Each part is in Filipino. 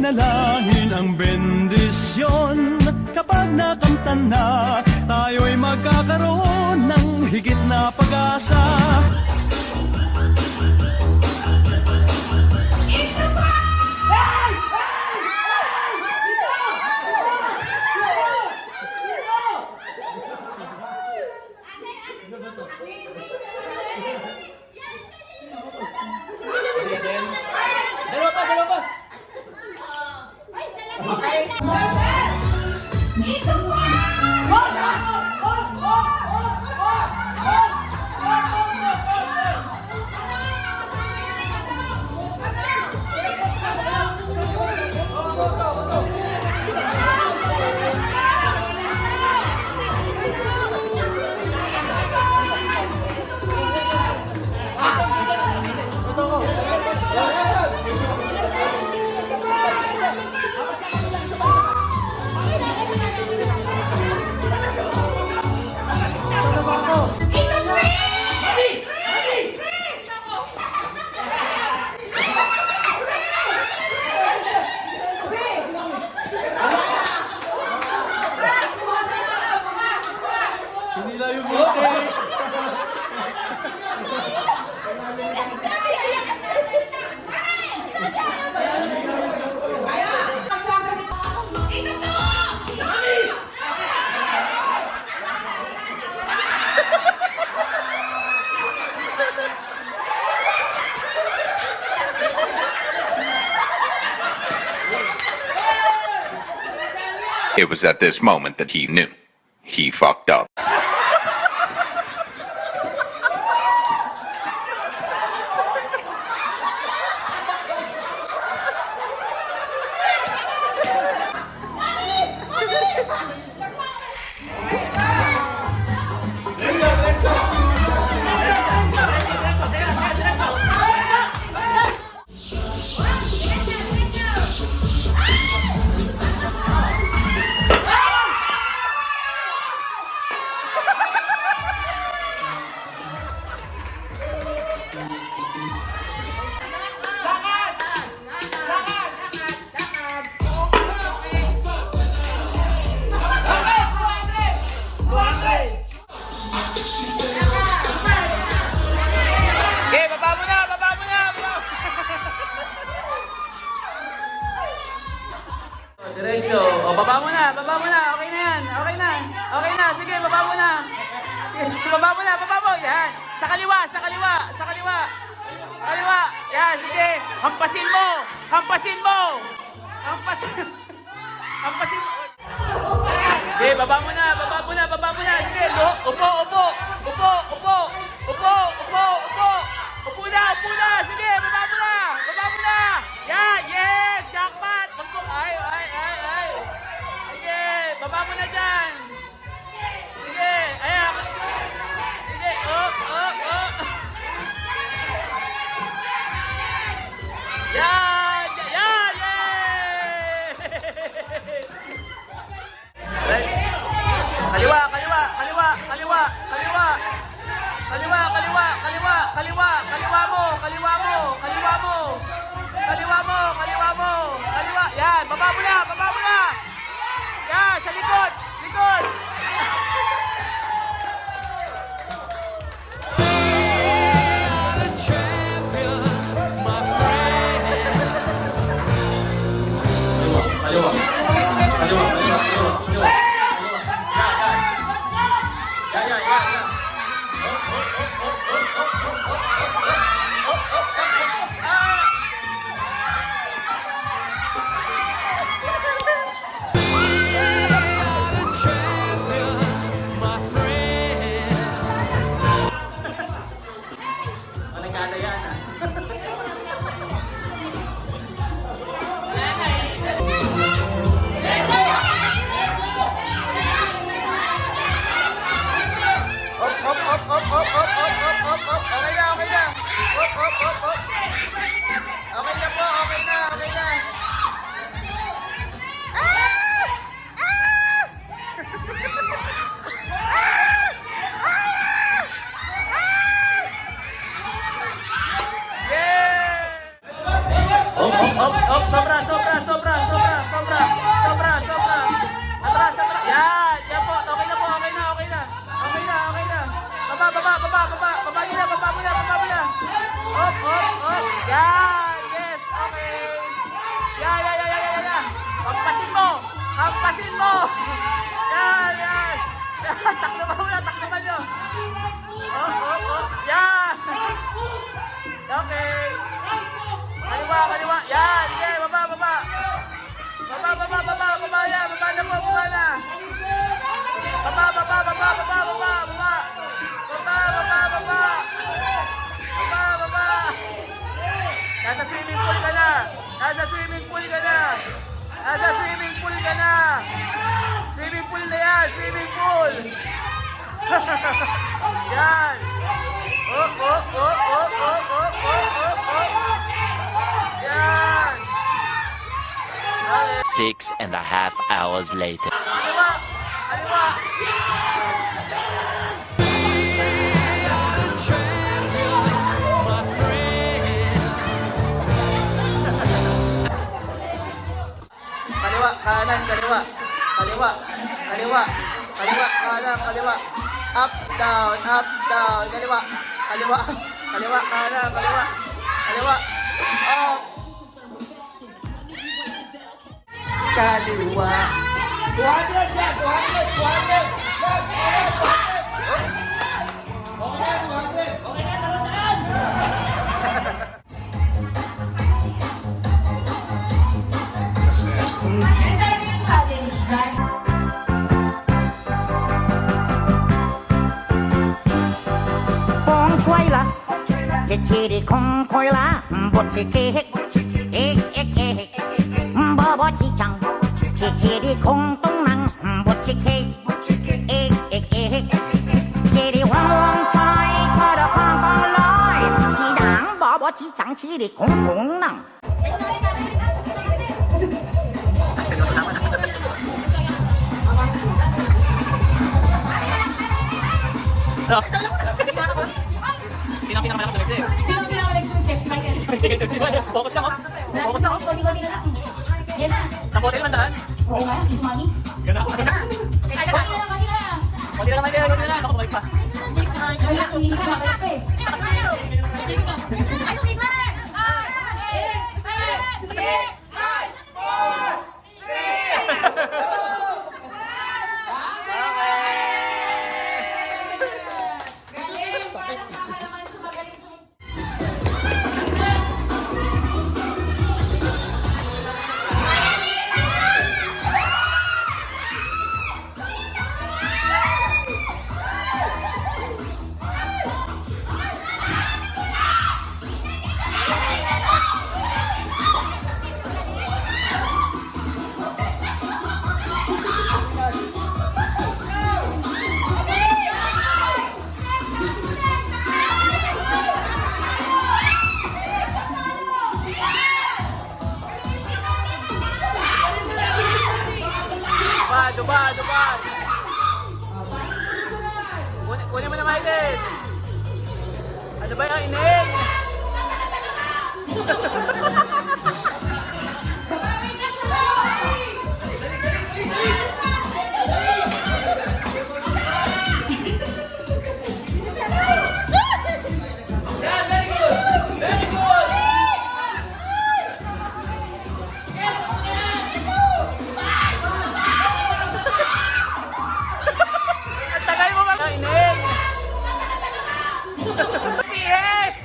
panalangin ang bendisyon. Kapag nakamtan na, tayo'y magkakaroon ng higit na pag-asa. Dalawa pa. Okay. Ito po! It was at this moment that he knew. He fucked up. Diretso. O, baba mo na. Okay na yan. Okay na. Sige, baba mo na. Baba mo. Yan. Sa kaliwa. Kaliwa. Yan, sige. Hampasin mo. Hampasin mo. Sige, baba mo na. Sige, upo. Upo na. Sige, baba mo na. Yan, yes. Jackpot. Ay. Sige, baba mo na dyan. Sige, ayan. Sige, up. Yan, yay! Kaliwa. Yan, baba mo na. Yan, sa likod. Kaliwa. Yan. Sobra. Taklo ka muna, taklo ka nyo. Yan! Okay. Kaliwa, kaliwa. Yan, sige, baba, baba. Baba, baba, baba, baba yan. Baba na po, baba na. Baba, baba, baba, baba, baba, baba. Baba, baba, baba. Baba, baba. Nasa swimming pool ka na. Nasa swimming pool ka na. Nasa swimming pool ka na. Swimming pool na yan, swimming pool. Yan. Yan. Okay. 6.5 hours later. Kaliwa, kaliwa. Kaliwa, kanan, kaliwa. Kaliwa, kaliwa. Kaliwa, kanan, kaliwa. Up, down, kaliwa. Kaliwa, kaliwa, kanan, kaliwa. Kaliwa. Up. Kaliwa. 200 yan, 200. Con xoay là chị đi con khôi lá bột chị kê hết bơ bó chị chẳng chị đi không tung năng bột chị kê chị đi hoang hoang chơi được con lối chị đáng bỏ bó chị chẳng chị đi không tung năng Sino ang pinakamalakas sa Mexico? Sino ang pinakamalakas sumisip? Si Michael. Focus lang, oh. Focus lang, oh. Konti-konti na lang. Yan na. Sa bote naman daan. Oo nga, is money. Ganda ako. Konti na lang, konti na lang. Konti lang, Michael. Konti lang. Ako, bumalik pa. Wala, hindi ka mabalik pa eh. Hindi ka. Ay, tumigil na! Galing! Palakpakan naman sa magaling sumisip. Duba. Kunin mo na, Michael. Ano ba yung ineng? Ang tagal mo mga ineng! PS!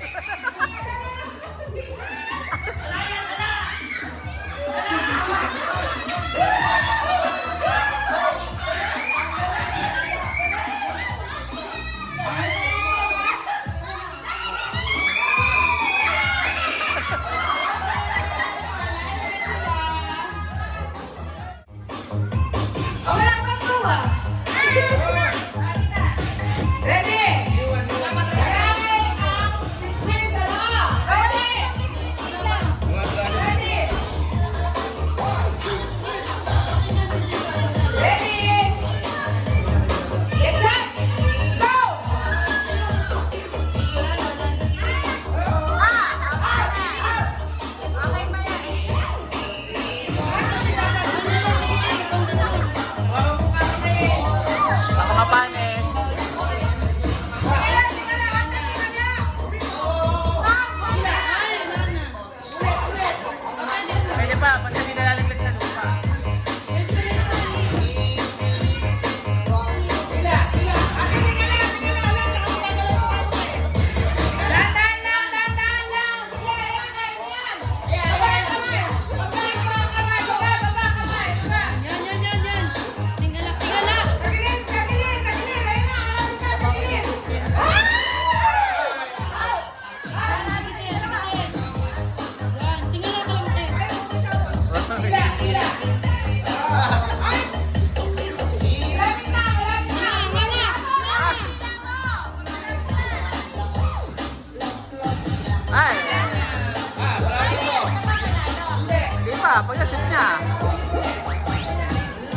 Pag na-shoot niya.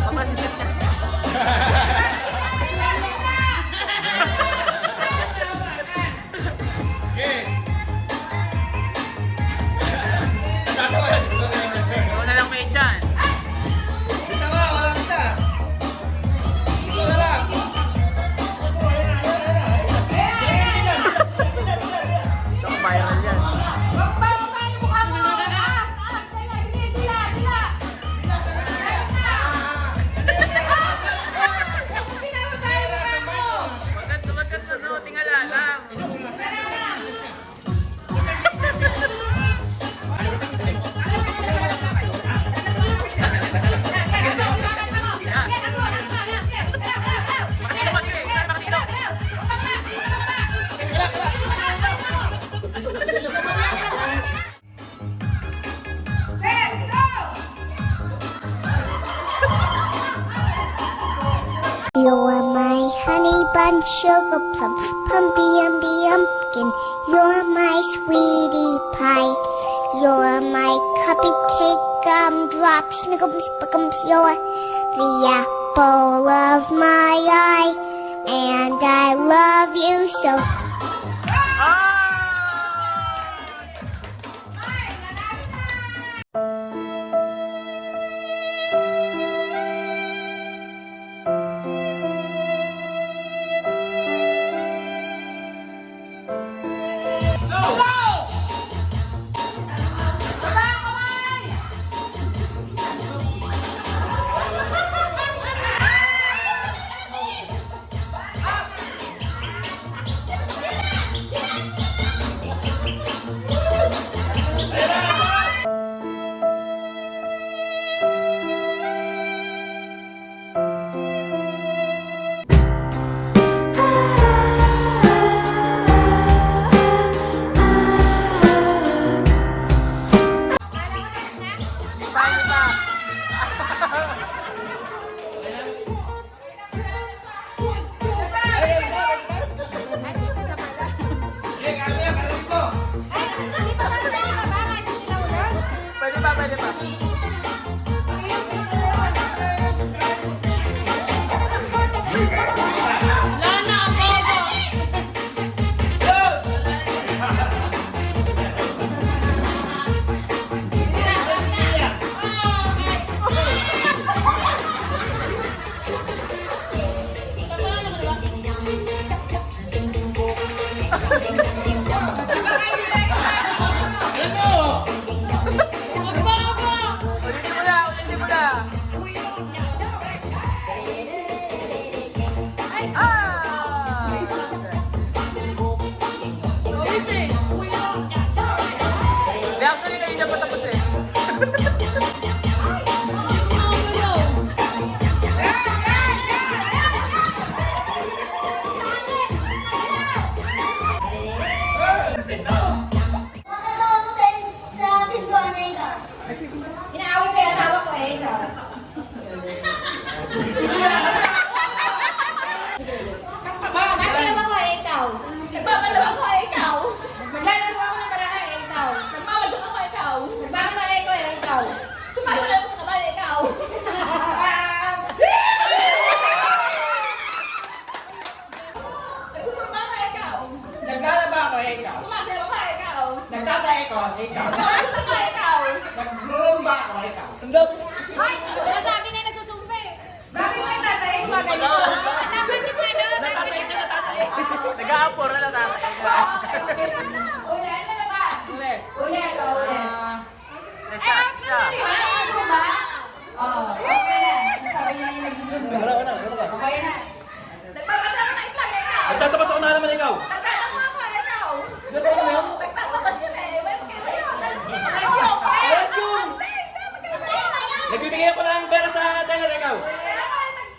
Pag na-shoot niya. Ikaw na lang may chance. Ito viral yan. Maganda, no? Tingala lang. You're my honey bun, sugar plum, pumpy umby umpkin. You're my sweetie pie. You're my cupcake gumdrop, snickums, pickums. You're the apple of my eye, and I love you so. Pwede pa. Ulitin mo na. Actually, kanina pa tapos eh. Sa pintuan na ikaw. Inaaway ko yung asawa ko eh, ikaw. Nagpapalawa ko eh, ikaw. Nagpapalawa ko eh, ikaw. Naglalaro ako ng baraha eh, ikaw. Nagmamadyo ako ikaw. Nagpapasalay ko eh, ikaw. Sumasalay ko sa kamay eh, ikaw. Nagsusumba ka eh, ikaw. Naglalaba ako eh, ikaw. Sumasayaw ka eh, ikaw. Nagtatay ko eh, ikaw. Naglalasa ka eh, ikaw. Naglulumba ako eh, ikaw. Ay, nasabi na yung nagsusumba eh. Bakit may tatay? Bakit ito? Dapat di pwede. Nag-aapor na tatay. Ulit na ba? Ulit. Ulit. Siya. Nagsusumba? Oo. Okay na. Nasabi niya yung nagsusumba. Wala. Okay na. Nagpapatawa na ikaw, ikaw. Nagtatabas ako na naman ikaw. Nagtatawa ako, ikaw. Nasa ano yun? Nagtatawa siya na eh. Well, kaya yun. Resume. Resume. Nagbibigay ako ng pera sa teller ikaw.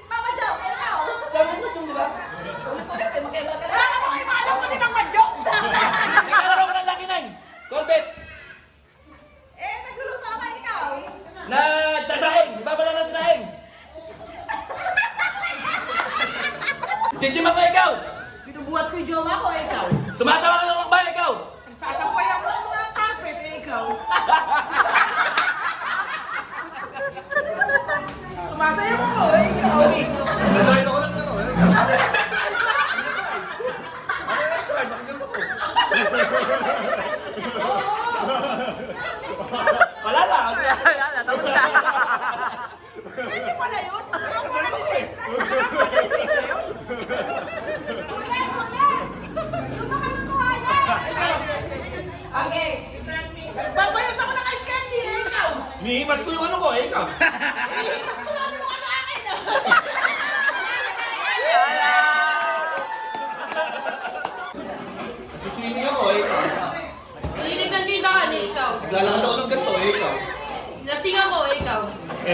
Mamadyok, ikaw. Sabi mo yung di ba? Ulit-ulit eh. Magkaiba ka na. Wala ka pang imalam mo din ang madyok. Naglalaro ko ng Lucky 9. Colbet. Nagluluto ka ba ikaw? Nagsasaing. Ibabala na sinaing. Chichima ko ikaw. Binubuhat ko yung jowa ko, ikaw. Sumasama ka ng lakbay ikaw. Sasampay ako ng mga carpet eh, ikaw. Wala na. Wala na, tapos na. Hindi pala yun. Ako pala message. Ako pala message yun. Okay. Babayos ako na kay Scandy eh, ikaw. Nihimas ko yung ano ko, ikaw. Hinihimas ko na ano ng akin. Nagsiswimming ako, ikaw. Nalilignan ko yung daan eh, ikaw. Naglalakad ako ng ganito, ikaw. Lasing ako eh, ikaw.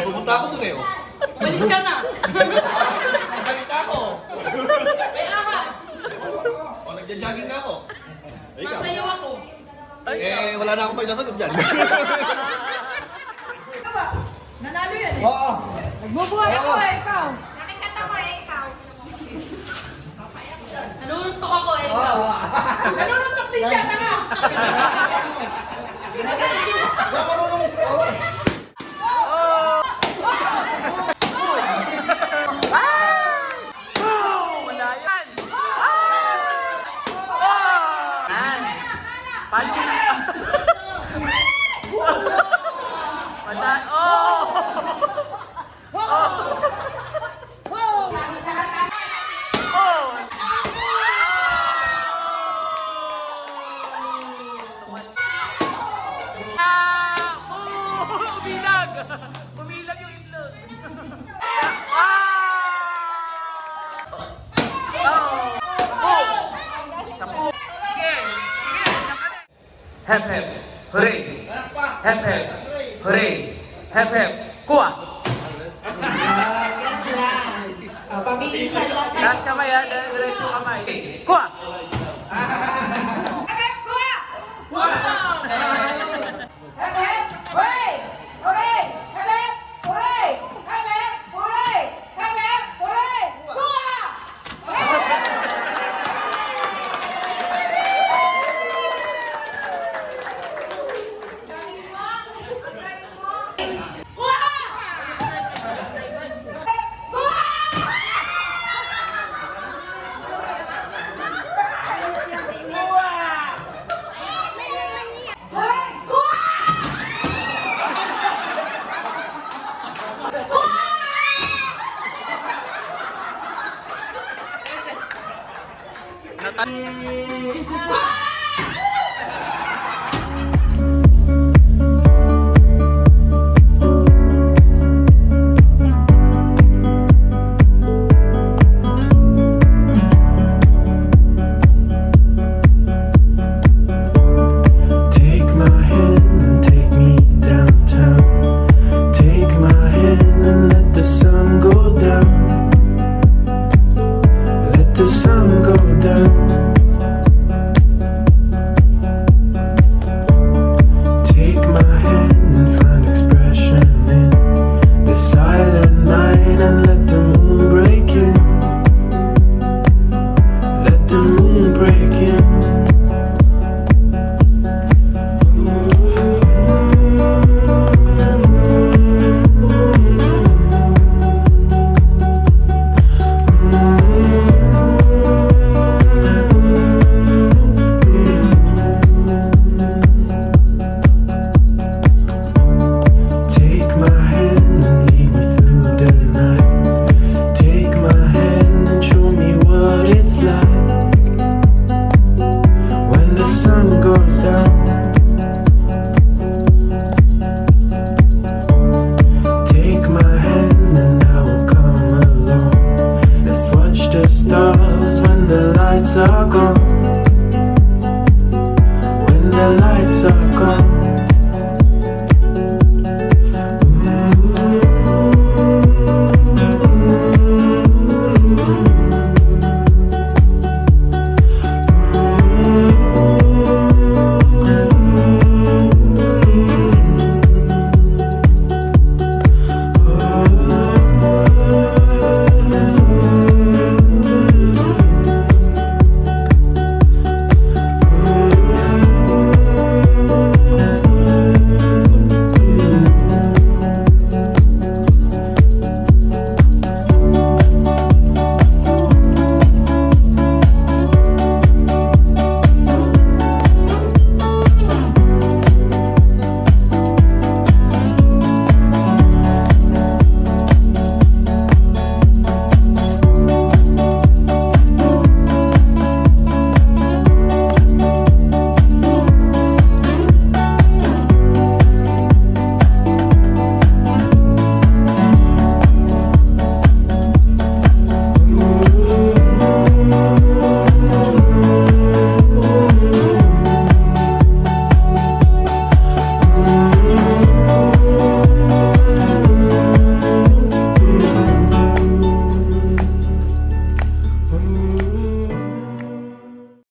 Pupunta ako dun eh. Walis ka na. Balik ako. May ahas. Nagja-jogging na ako. Ikaw. Masayaw ako. Wala na akong may sasagot dyan. Nanalo yan eh. Oo. Nagbubuhay ako eh, ikaw. Nanununtok ako eh, ikaw. Nanununtok din siya, tanga. Wala marunong ito. Wala yan. Panyo. Wala. Umilag! Umilag yung itlog. Sapu. Sige. Hep hep. Hooray. Hep hep. Hooray. Hep hep. Kuha. Ganun lang. Pabilisan lang. Taas kamay ha. Diretso kamay. Kuha. Okay, kuha!